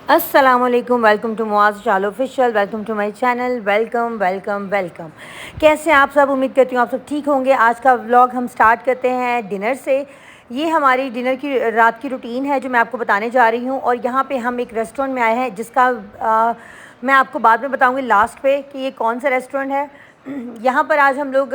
अस्सलामुअलैकुम, welcome to Muaz Chalo official, welcome to my channel. Welcome welcome welcome. कैसे हैं आप सब? उम्मीद करती हूँ आप सब ठीक होंगे। आज का व्लॉग हम स्टार्ट करते हैं डिनर से। ये हमारी डिनर की रात की रूटीन है जो मैं आपको बताने जा रही हूँ। और यहाँ पे हम एक रेस्टोरेंट में आए हैं जिसका मैं आपको बाद में बताऊँगी लास्ट पे कि ये कौन सा रेस्टोरेंट है। यहाँ पर आज हम लोग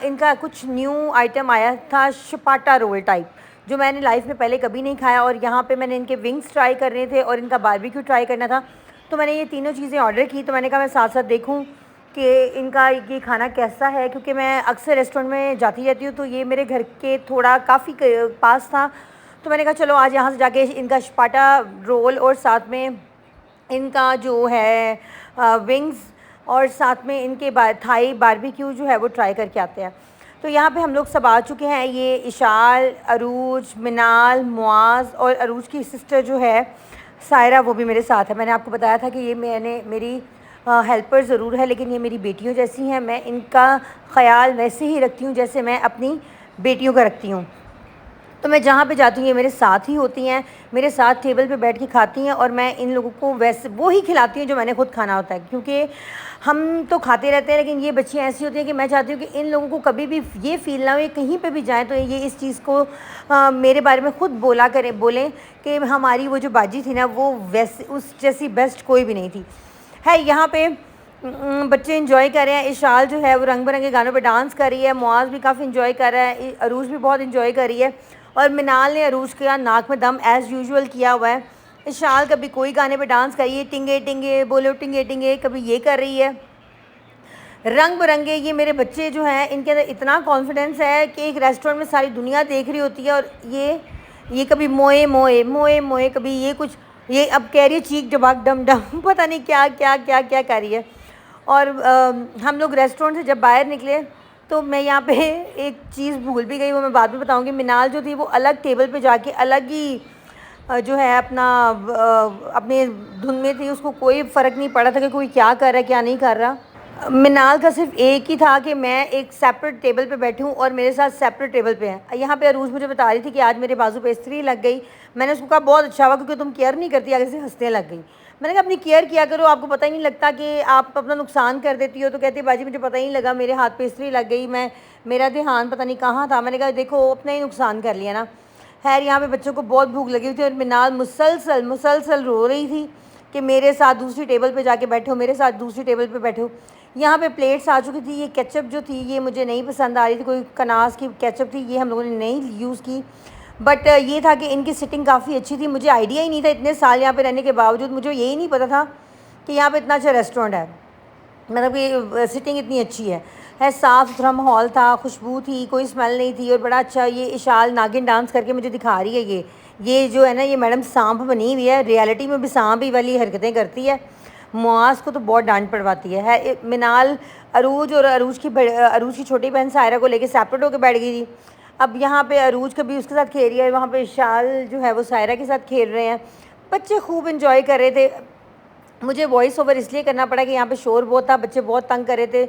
इनका कुछ न्यू आइटम आया था, शपाटा रोल टाइप, जो मैंने लाइफ में पहले कभी नहीं खाया। और यहाँ पे मैंने इनके विंग्स ट्राई करने थे और इनका बारबेक्यू ट्राई करना था। तो मैंने ये तीनों चीज़ें ऑर्डर की। तो मैंने कहा मैं साथ साथ देखूँ कि इनका ये खाना कैसा है, क्योंकि मैं अक्सर रेस्टोरेंट में जाती रहती हूँ, तो ये मेरे घर के थोड़ा काफ़ी पास था। तो मैंने कहा चलो आज यहाँ से जाके इनका शपाटा रोल और साथ में इनका जो है विंग्स और साथ में इनके थाई बारबेक्यू जो है वो ट्राई करके आते हैं। तो यहाँ पे हम लोग सब आ चुके हैं। ये इशाल, अरूज, मिनाल, मुआज़ और अरूज की सिस्टर जो है सायरा, वो भी मेरे साथ है। मैंने आपको बताया था कि ये मेरी हेल्पर ज़रूर है, लेकिन ये मेरी बेटियों जैसी हैं। मैं इनका ख़याल वैसे ही रखती हूँ जैसे मैं अपनी बेटियों का रखती हूँ। तो मैं जहाँ पे जाती हूँ ये मेरे साथ ही होती हैं, मेरे साथ टेबल पे बैठ के खाती हैं। और मैं इन लोगों को वैसे वो ही खिलाती हूँ जो मैंने खुद खाना होता है, क्योंकि हम तो खाते रहते हैं, लेकिन ये बच्चियाँ ऐसी होती हैं कि मैं चाहती हूँ कि इन लोगों को कभी भी ये फ़ील ना हो, ये कहीं पे भी जाएँ तो ये इस चीज़ को मेरे बारे में ख़ुद बोलें कि हमारी वो जो बाजी थी ना, वो वैसे उस जैसी बेस्ट कोई भी नहीं थी। है यहाँ पे बच्चे इंजॉय कर रहे हैं। इशाल जो है वो रंग बिरंगे गानों पे डांस कर रही है। मुआज़ भी काफ़ी इंजॉय कर रहा है। अरूज भी बहुत इंजॉय कर रही है। और मिनाल ने अरूज का नाक में दम एज़ यूजुअल किया हुआ है। इशाल कभी कोई गाने पे डांस कर रही है, टिंगे टिंगे बोलो टिंगे टिंगे, कभी ये कर रही है। रंग बिरंगे ये मेरे बच्चे जो हैं, इनके अंदर इतना कॉन्फिडेंस है कि एक रेस्टोरेंट में सारी दुनिया देख रही होती है और ये कभी मोए मोए मोए मोए, कभी ये कुछ, ये अब कह रही है चीख जबाक डम डम, पता नहीं क्या क्या क्या क्या कर रही है। और हम लोग रेस्टोरेंट से जब बाहर निकले तो मैं यहाँ पे एक चीज़ भूल भी गई, वो मैं बाद में बताऊँगी। मिनाल जो थी वो अलग टेबल पे जाके अलग ही जो है अपने धुन में थी। उसको कोई फ़र्क नहीं पड़ा था कि कोई क्या कर रहा है क्या नहीं कर रहा। मिनाल का सिर्फ एक ही था कि मैं एक सेपरेट टेबल पे बैठी हूँ और मेरे साथ सेपरेट टेबल पे हैं। यहाँ पे अरूज मुझे बता रही थी कि आज मेरे बाजू पे इस्त्री लग गई। मैंने उसको कहा बहुत अच्छा हुआ, क्योंकि तुम केयर नहीं करती, आगे से हंसने लग गई। मैंने कहा अपनी केयर किया करो, आपको पता ही नहीं लगता कि आप अपना नुकसान कर देती हो। तो कहती है बाजी मुझे पता ही नहीं लगा, मेरे हाथ पे इस्त्री लग गई, मेरा ध्यान पता नहीं कहाँ था। मैंने कहा देखो अपना ही नुकसान कर लिया ना। खैर यहाँ पे बच्चों को बहुत भूख लगी हुई थी और मिनाल मुसलसल रो रही थी कि मेरे साथ दूसरी टेबल पे जाके बैठो, मेरे साथ दूसरी टेबल पे बैठो। यहाँ पे प्लेट्स आ चुकी थी। ये केचप जो थी ये मुझे नहीं पसंद आ रही थी, कोई कनास की केचप थी, ये हम लोगों ने नहीं यूज़ की। बट ये था कि इनकी सिटिंग काफ़ी अच्छी थी। मुझे आइडिया ही नहीं था, इतने साल यहाँ पे रहने के बावजूद मुझे यही नहीं पता था कि यहाँ पे इतना अच्छा रेस्टोरेंट है। मतलब कि सिटिंग इतनी अच्छी है साफ़ सुथरा माहौल था, खुशबू थी, कोई स्मेल नहीं थी और बड़ा अच्छा। ये इशाल नागिन डांस करके मुझे दिखा रही है। ये जो है ना, ये मैडम सांप बनी हुई है, रियलिटी में भी सांप ही वाली हरकतें करती है। मुआज़ को तो बहुत डांट पड़वाती है। मिनाल अरूज और अरूज की छोटी बहन सायरा को लेके सेपरेट होकर बैठ गई थी। अब यहाँ पे अरूज कभी उसके साथ खेल रही है, वहाँ पे इशाल जो है वो सायरा के साथ खेल रहे हैं। बच्चे खूब इंजॉय कर रहे थे। मुझे वॉइस ओवर इसलिए करना पड़ा कि यहाँ पे शोर बहुत था, बच्चे बहुत तंग कर रहे थे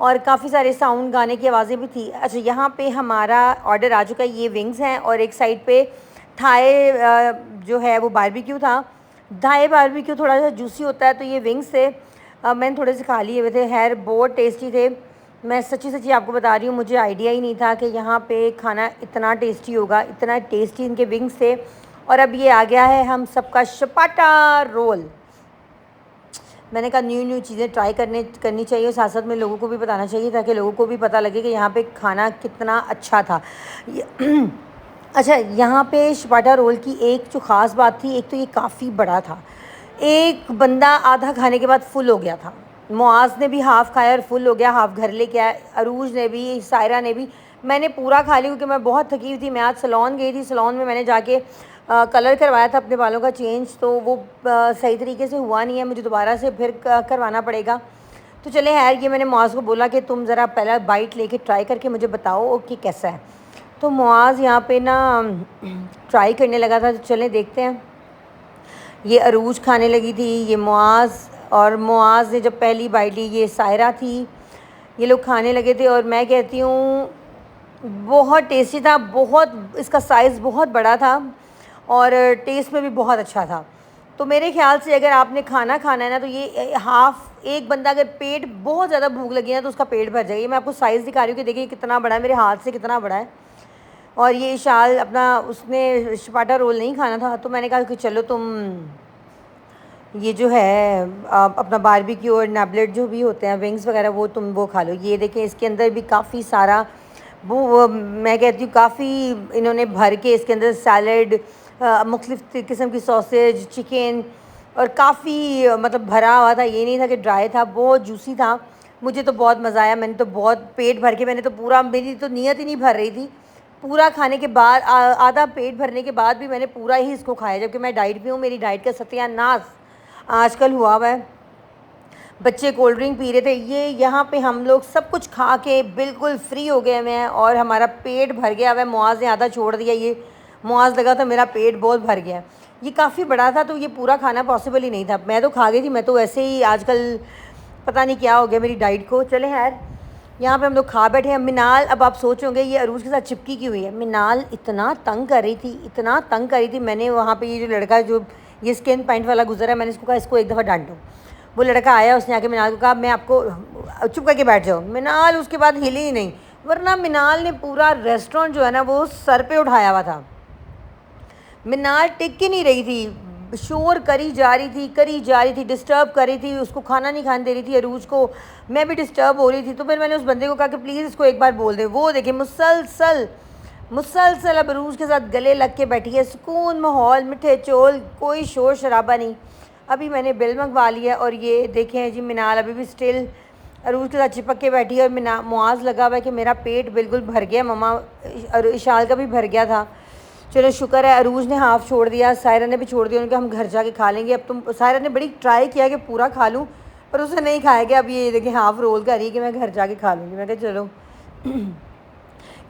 और काफ़ी सारे साउंड गाने की आवाज़ें भी थी। अच्छा, यहाँ पे हमारा ऑर्डर आ चुका है। ये विंग्स हैं और एक साइड पे थाई जो है वो बारबेक्यू था। दाएँ बारबेक्यू थोड़ा सा जूसी होता है, तो ये विंग्स थे, मैंने थोड़े से खा लिए हुए थे। खैर बहुत टेस्टी थे। मैं सच्ची सच्ची आपको बता रही हूँ, मुझे आइडिया ही नहीं था कि यहाँ पे खाना इतना टेस्टी होगा। इतना टेस्टी इनके विंग्स थे। और अब ये आ गया है हम सबका शपाटा रोल। मैंने कहा न्यू न्यू चीज़ें ट्राई करनी चाहिए, साथ साथ में लोगों को भी बताना चाहिए, ताकि लोगों को भी पता लगे कि यहाँ पे खाना कितना अच्छा था। अच्छा, यहाँ पे शपाटा रोल की एक जो ख़ास बात थी, एक तो ये काफ़ी बड़ा था। एक बंदा आधा खाने के बाद फुल हो गया था। मुआज़ ने भी हाफ़ खाया और फुल हो गया, हाफ़ घर लेके आया। अरूज ने भी, सायरा ने भी। मैंने पूरा खा लिया क्योंकि मैं बहुत थकी हुई थी। मैं आज सैलून गई थी, सैलून में मैंने जाके कलर करवाया था अपने बालों का चेंज, तो वो सही तरीके से हुआ नहीं है, मुझे दोबारा से फिर करवाना पड़ेगा। तो चले यार, ये मैंने मुआज़ को बोला कि तुम ज़रा पहला बाइट लेके ट्राई करके मुझे बताओ कि कैसा है। तो मुआज़ यहाँ पे ना ट्राई करने लगा था, तो चलें देखते हैं। ये अरूज खाने लगी थी, ये मुआज़, और मुआज़ ने जब पहली बाइट ली, ये सायरा थी, ये लोग खाने लगे थे। और मैं कहती हूँ बहुत टेस्टी था, बहुत, इसका साइज़ बहुत बड़ा था और टेस्ट में भी बहुत अच्छा था। तो मेरे ख़्याल से अगर आपने खाना खाना है ना, तो ये हाफ़, एक बंदा अगर पेट बहुत ज़्यादा भूख लगी है तो उसका पेट भर जाएगी। मैं आपको साइज़ दिखा रही हूँ कि देखिए कितना बड़ा है, मेरे हाथ से कितना बड़ा है। और ये शाल अपना, उसने शपाटा रोल नहीं खाना था, तो मैंने कहा कि चलो तुम ये जो है अपना बारबेक्यू और नैबलेट जो भी होते हैं, विंग्स वगैरह, वो तुम वो खा लो। ये देखें, इसके अंदर भी काफ़ी सारा वो मैं कहती हूँ काफ़ी इन्होंने भर के इसके अंदर सैलड, मुख्तलिफ़ किस्म की सॉसेज, चिकन, और काफ़ी मतलब भरा हुआ था। ये नहीं था कि ड्राई था, बहुत जूसी था। मुझे तो बहुत मज़ा आया। मैंने तो बहुत पेट भर के, मैंने तो पूरा, मेरी तो नीयत ही नहीं भर रही थी। पूरा खाने के बाद आधा पेट भरने के बाद भी मैंने पूरा ही इसको खाया, जबकि मैं डाइट पे हूँ। मेरी डाइट का सत्यानाश आजकल हुआ हुआ है। बच्चे कोल्ड ड्रिंक पी रहे थे, ये यहाँ पे हम लोग सब कुछ खा के बिल्कुल फ्री हो गए हुए हैं और हमारा पेट भर गया हुआ है। मुआज़ ने आधा छोड़ दिया, ये मुआज़ लगा था मेरा पेट बहुत भर गया है। ये काफ़ी बड़ा था, तो ये पूरा खाना पॉसिबल ही नहीं था। मैं तो खा गई थी, मैं तो ऐसे ही आजकल पता नहीं क्या हो गया मेरी डाइट को। चले यार, यहाँ पे हम लोग खा बैठे हैं। मिनाल, अब आप सोचोगे ये अरूज के साथ चिपकी क्यों हुई है। मिनाल इतना तंग कर रही थी, इतना तंग कर रही थी। मैंने वहाँ पे ये जो लड़का, जो ये स्किन पेंट वाला गुजरा है, मैंने इसको कहा इसको एक दफ़ा डांटो। वो लड़का आया, उसने आके मिनाल को कहा मैं आपको, चुप करके बैठ जाओ। मिनाल उसके बाद हिली ही नहीं, वरना मिनाल ने पूरा रेस्टोरेंट जो है ना वो सर पे उठाया हुआ था। मिनाल टिक ही नहीं रही थी, शोर करी जा रही थी, डिस्टर्ब कर रही थी, उसको खाना नहीं खाने दे रही थी अरूज को। मैं भी डिस्टर्ब हो रही थी, तो फिर मैंने उस बंदे को कहा कि प्लीज़ इसको एक बार बोल दे। वो देखिए मुसलसल अब अरूज के साथ गले लग के बैठी है। सुकून माहौल, मिठे चोल, कोई शोर शराबा नहीं। अभी मैंने बिल मंगवा लिया और ये देखें जी, मिनाल अभी भी स्टिल अरूज के साथ चिपक के बैठी है। और मुआज़ लगा हुआ है कि मेरा पेट बिल्कुल भर गया मम्मा, इशाल का भी भर गया था। चलो शुक्र है, अरूज ने हाफ़ छोड़ दिया, सायरा ने भी छोड़ दिया। उनके हम घर जाके खा लेंगे। अब तुम, सायरा ने बड़ी ट्राई किया कि पूरा खा लूँ, पर उसे नहीं खाया गया। अब ये देखिए हाफ़ रोल कर रही है कि मैं घर जाके खा लूँगी। मैं कहा चलो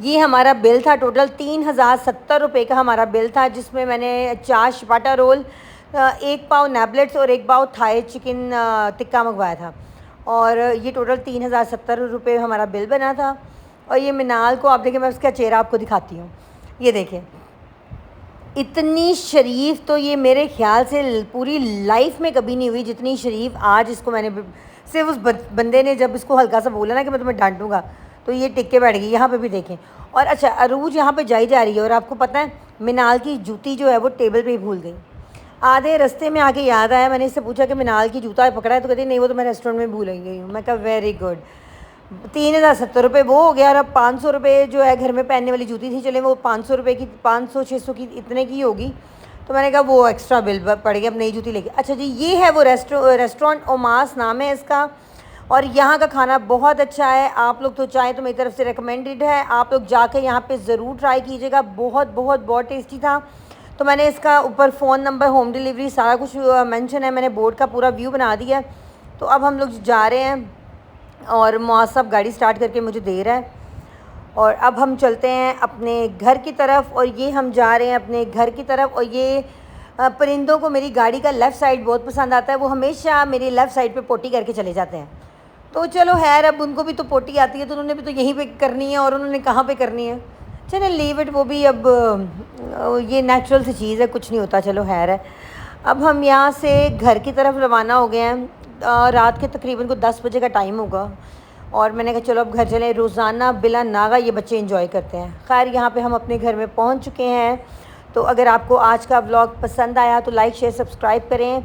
ये हमारा बिल था टोटल 3070 रुपये का हमारा बिल था, जिसमें मैंने 4 शपाटा रोल, 1 पाव नैबलेट्स और 1 पाव थाई चिकन टिक्का मंगवाया था। और ये टोटल 3070 रुपये हमारा बिल बना था। और ये मिनाल को आप देखें, मैं उसका चेहरा आपको दिखाती हूँ। ये देखें, इतनी शरीफ तो ये मेरे ख़्याल से पूरी लाइफ में कभी नहीं हुई जितनी शरीफ आज इसको मैंने, सिर्फ उस बंदे ने जब इसको हल्का सा बोला ना कि मैं तुम्हें डांटूंगा, तो ये टिक के बैठ गई। यहाँ पे भी देखें। और अच्छा, अरूज यहाँ पे जाई जा रही है और आपको पता है मिनाल की जूती जो है वो टेबल पे ही भूल गई। आधे रास्ते में आके याद आया, मैंने इससे पूछा कि मिनाल की जूता पकड़ा है, तो कहती नहीं वो तो मैं रेस्टोरेंट में भूल गई हूँ। मैं कहा वेरी गुड। 3070 रुपये वो हो गया। और अब 500 रुपये जो है घर में पहनने वाली जूती थी, चले वो 500 रुपये की, 500-600 की इतने की होगी, तो मैंने कहा वो एक्स्ट्रा बिल पड़ गया, अब नई जूती लेके। अच्छा जी, ये है वो रेस्टोरेंट, ओमास नाम है इसका। और यहाँ का खाना बहुत अच्छा है। आप लोग तो चाहें तो मेरी तरफ से रिकमेंडेड है, आप लोग जाके यहाँ पे ज़रूर ट्राई कीजिएगा। बहुत बहुत बहुत टेस्टी था। तो मैंने इसका ऊपर फ़ोन नंबर, होम डिलीवरी सारा कुछ मेंशन है, मैंने बोर्ड का पूरा व्यू बना दिया है। तो अब हम लोग जा रहे हैं और मुआज़ गाड़ी स्टार्ट करके मुझे दे रहा है। और अब हम चलते हैं अपने घर की तरफ। और ये हम जा रहे हैं अपने घर की तरफ। और ये परिंदों को मेरी गाड़ी का लेफ़्ट साइड बहुत पसंद आता है, वो हमेशा मेरी लेफ़्ट साइड पे पोटी करके चले जाते हैं। तो चलो खैर, अब उनको भी तो पोटी आती है, तो उन्होंने भी तो यहीं पे करनी है, और उन्होंने कहाँ पे करनी है। चलो लीव इट, वो भी अब ये नेचुरल सी चीज़ है, कुछ नहीं होता। चलो खैर है। अब हम यहाँ से घर की तरफ रवाना हो गए हैं। रात के तकरीबन को 10 बजे का टाइम होगा और मैंने कहा चलो अब घर चलें। रोज़ाना बिला नागा ये बच्चे एंजॉय करते हैं। खैर यहाँ पे हम अपने घर में पहुँच चुके हैं। तो अगर आपको आज का व्लॉग पसंद आया तो लाइक शेयर सब्सक्राइब करें।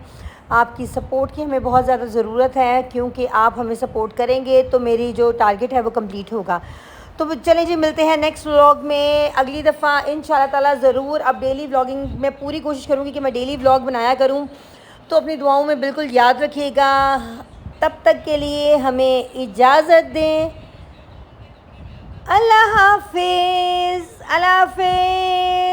आपकी सपोर्ट की हमें बहुत ज़्यादा ज़रूरत है, क्योंकि आप हमें सपोर्ट करेंगे तो मेरी जो टारगेट है वो कंप्लीट होगा। तो चलें जी, मिलते हैं नेक्स्ट व्लॉग में अगली दफ़ा इंशाल्लाह ताला ज़रूर। अब डेली व्लॉगिंग मैं पूरी कोशिश करूँगी कि मैं डेली व्लॉग बनाया करूँ, तो अपनी दुआओं में बिल्कुल याद रखिएगा। तब तक के लिए हमें इजाज़त दें। अल्लाह हाफिज़, अल्लाह हाफिज़।